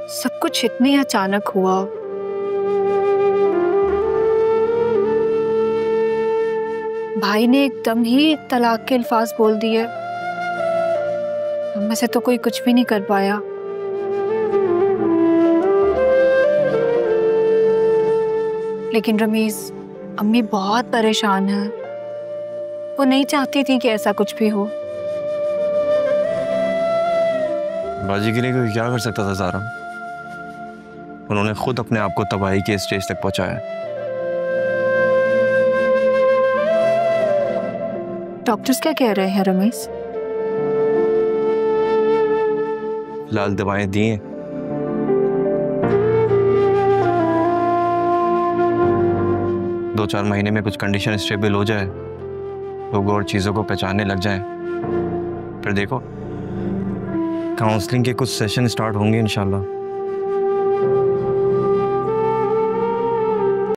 सब कुछ इतनी अचानक हुआ। भाई ने एकदम ही तलाक के अल्फाज बोल दिए। हम में से तो कोई कुछ भी नहीं कर पाया। लेकिन रमीज, अम्मी बहुत परेशान है। वो नहीं चाहती थी कि ऐसा कुछ भी हो। बाजी के लिए कोई क्या कर सकता था ज़ारा? उन्होंने खुद अपने आप को तबाही के स्टेज तक पहुंचाया। डॉक्टर्स क्या कह रहे हैं रमेश? फिलहाल दवाएं दी हैं। दो चार महीने में कुछ कंडीशन स्टेबल हो जाए, लोग और चीज़ों को पहचानने लग जाएं, फिर देखो काउंसलिंग के कुछ सेशन स्टार्ट होंगे इंशाल्लाह।